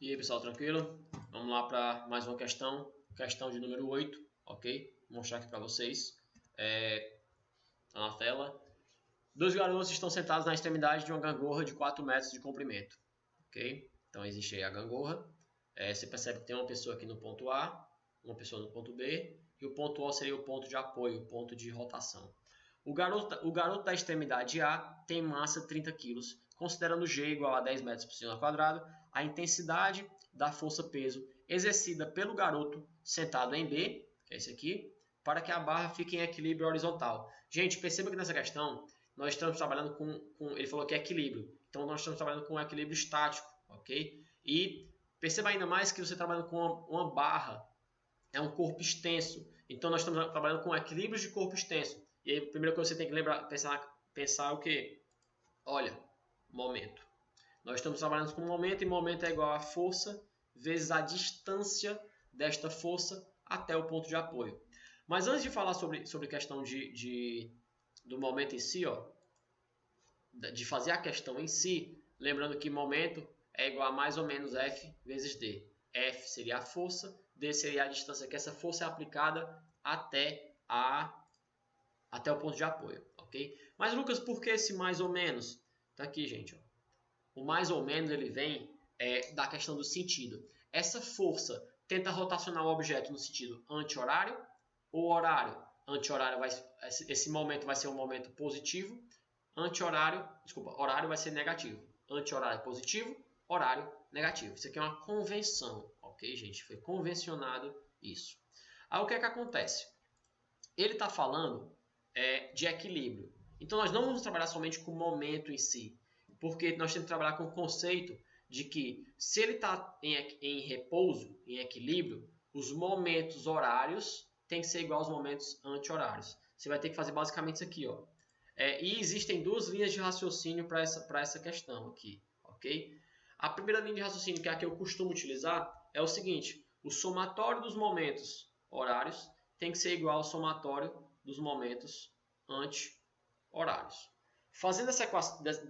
E aí, pessoal, tranquilo? Vamos lá para mais uma questão de número 8, ok? Vou mostrar aqui para vocês. Tá na tela. Dois garotos estão sentados na extremidade de uma gangorra de 4 metros de comprimento, ok? Então existe aí a gangorra. Você percebe que tem uma pessoa aqui no ponto A, uma pessoa no ponto B, e o ponto O seria o ponto de apoio, o ponto de rotação. O garoto da extremidade A tem massa 30 kg, considerando G igual a 10 metros por segundo ao quadrado, a intensidade da força-peso exercida pelo garoto sentado em B, que é esse aqui, para que a barra fique em equilíbrio horizontal. Gente, perceba que nessa questão nós estamos trabalhando com ele falou que é equilíbrio, então nós estamos trabalhando com um equilíbrio estático, ok? E perceba ainda mais que você está trabalhando com uma barra, é um corpo extenso, então nós estamos trabalhando com equilíbrios de corpo extenso. E aí, a primeira coisa que você tem que lembrar, pensar o quê? Olha, momento. Nós estamos trabalhando com momento, e momento é igual a força vezes a distância desta força até o ponto de apoio. Mas antes de falar sobre a questão do momento em si, ó, de fazer a questão em si, lembrando que momento é igual a mais ou menos F vezes D. F seria a força, D seria a distância que essa força é aplicada até o ponto de apoio, ok? Mas, Lucas, por que esse mais ou menos? Tá aqui, gente, ó. O mais ou menos ele vem da questão do sentido. Essa força tenta rotacionar o objeto no sentido anti-horário ou horário. Anti-horário, esse momento vai ser um momento positivo. Horário vai ser negativo. Anti-horário positivo, horário negativo. Isso aqui é uma convenção, ok, gente? Foi convencionado isso. Aí o que é que acontece? Ele está falando de equilíbrio. Então nós não vamos trabalhar somente com o momento em si, porque nós temos que trabalhar com o conceito de que se ele está em repouso, em equilíbrio, os momentos horários têm que ser igual aos momentos anti-horários. Você vai ter que fazer basicamente isso aqui, ó. E existem duas linhas de raciocínio para essa questão aqui, ok? A primeira linha de raciocínio, que é a que eu costumo utilizar, é o seguinte: o somatório dos momentos horários tem que ser igual ao somatório dos momentos anti-horários. Fazendo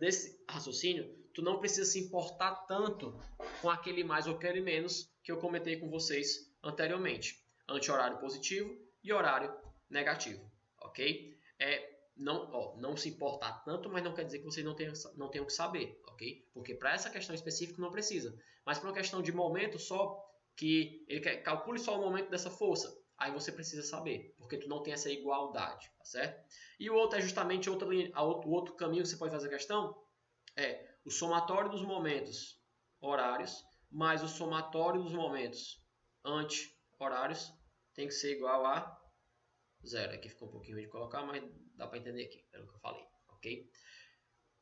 desse raciocínio, tu não precisa se importar tanto com aquele mais ou aquele menos que eu comentei com vocês anteriormente. Anti-horário positivo e horário negativo, ok? Não se importar tanto, mas não quer dizer que vocês não tenham que saber, ok? Porque para essa questão específica não precisa. Mas para uma questão de momento só, que ele calcule só o momento dessa força, aí você precisa saber, porque tu não tem essa igualdade, tá certo? E o outro é justamente o outro caminho que você pode fazer a questão, é o somatório dos momentos horários mais o somatório dos momentos anti-horários tem que ser igual a zero. Aqui ficou um pouquinho ruim de colocar, mas dá para entender aqui, pelo que eu falei, ok?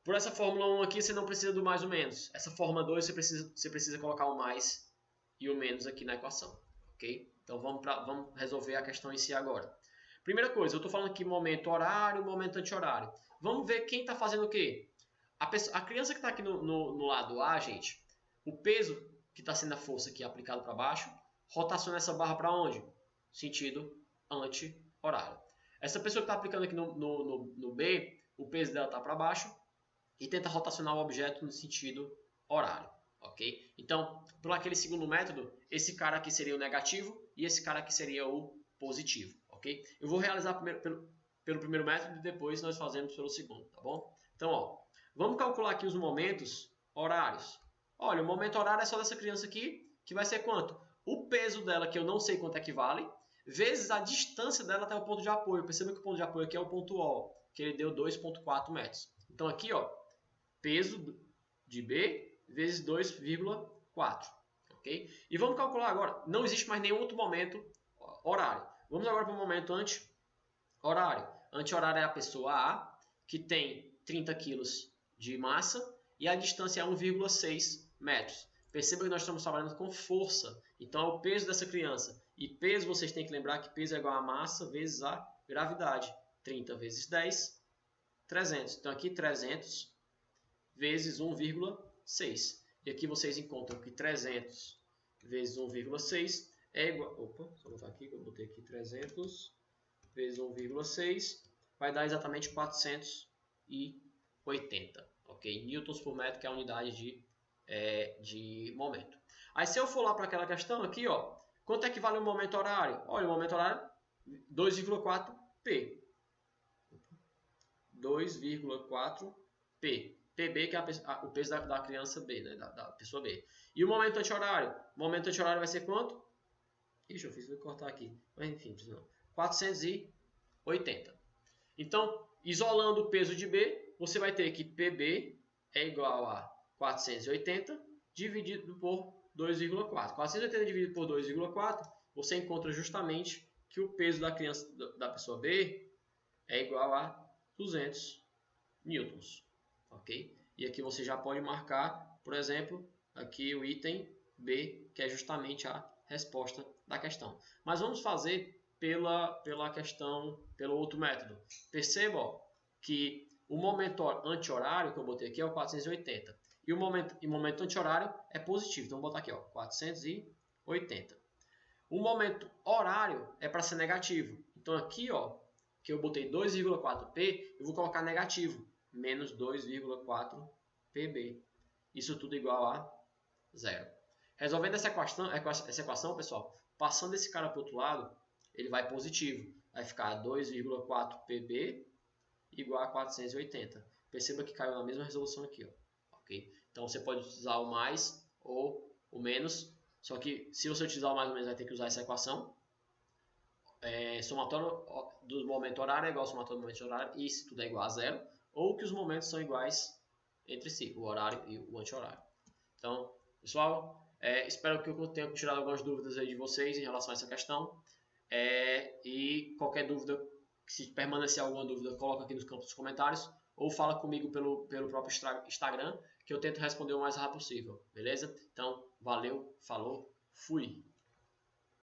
Por essa fórmula 1 aqui, você não precisa do mais ou menos. Essa fórmula 2, você precisa colocar o mais e o menos aqui na equação, ok? Então vamos resolver a questão em si agora. Primeira coisa, eu estou falando aqui momento horário, momento anti-horário. Vamos ver quem está fazendo o quê? A criança que está aqui no lado A, gente, o peso que está sendo a força aqui aplicado para baixo, rotaciona essa barra para onde? Sentido anti-horário. Essa pessoa que está aplicando aqui no B, o peso dela está para baixo e tenta rotacionar o objeto no sentido horário, ok? Então, por aquele segundo método, esse cara aqui seria o negativo e esse cara aqui seria o positivo, ok? Eu vou realizar pelo primeiro método e depois nós fazemos pelo segundo, tá bom? Então, ó, vamos calcular aqui os momentos horários. Olha, o momento horário é só dessa criança aqui, que vai ser quanto? O peso dela, que eu não sei quanto equivale, vezes a distância dela até o ponto de apoio. Perceba que o ponto de apoio aqui é o ponto O, que ele deu 2,4 metros. Então aqui, ó, peso de B vezes 2,4, ok? E vamos calcular agora, não existe mais nenhum outro momento horário. Vamos agora para o momento anti-horário. Anti-horário é a pessoa A, que tem 30 kg de massa e a distância é 1,6 metros. Perceba que nós estamos trabalhando com força. Então, é o peso dessa criança. E peso, vocês têm que lembrar que peso é igual a massa vezes a gravidade. 30 vezes 10, 300. Então, aqui 300 vezes 1,6. E aqui vocês encontram que 300 vezes 1,6 é igual... Opa, só botar aqui, que eu botei aqui 300 vezes 1,6 vai dar exatamente 480, ok? Newtons por metro, que é a unidade de de momento. Aí se eu for lá para aquela questão aqui, ó, quanto é que vale o momento horário? Olha, o momento horário 2,4P. 2,4P. PB, que é o peso da criança B, né? Da pessoa B. E o momento anti-horário? O momento anti-horário vai ser quanto? Ixi, eu fiz cortar aqui. Mas enfim, não. 480. Então, isolando o peso de B, você vai ter que PB é igual a 480 dividido por 2,4. 480 dividido por 2,4, você encontra justamente que o peso da criança da pessoa B é igual a 200 newtons, ok? E aqui você já pode marcar, por exemplo, aqui o item B, que é justamente a resposta da questão. Mas vamos fazer pela questão, pelo outro método. Perceba, ó, que o momento anti-horário que eu botei aqui é o 480. E o momento anti-horário é positivo. Então, vou botar aqui, ó, 480. O momento horário é para ser negativo. Então, aqui, ó, que eu botei 2,4P, eu vou colocar negativo. Menos 2,4 PB. Isso tudo igual a 0. Resolvendo essa equação, pessoal, passando esse cara para o outro lado, ele vai positivo. Vai ficar 2,4 PB igual a 480. Perceba que caiu na mesma resolução aqui. Ó. Okay? Então você pode utilizar o mais ou o menos. Só que se você utilizar o mais ou menos, vai ter que usar essa equação. Somatório do momento horário é igual ao somatório do momento horário. E se tudo é igual a 0. Ou que os momentos são iguais entre si, o horário e o anti-horário. Então, pessoal, espero que eu tenha tirado algumas dúvidas aí de vocês em relação a essa questão. E qualquer dúvida, se permanecer alguma dúvida, coloca aqui nos campos dos comentários ou fala comigo pelo próprio Instagram, que eu tento responder o mais rápido possível, beleza? Então, valeu, falou, fui!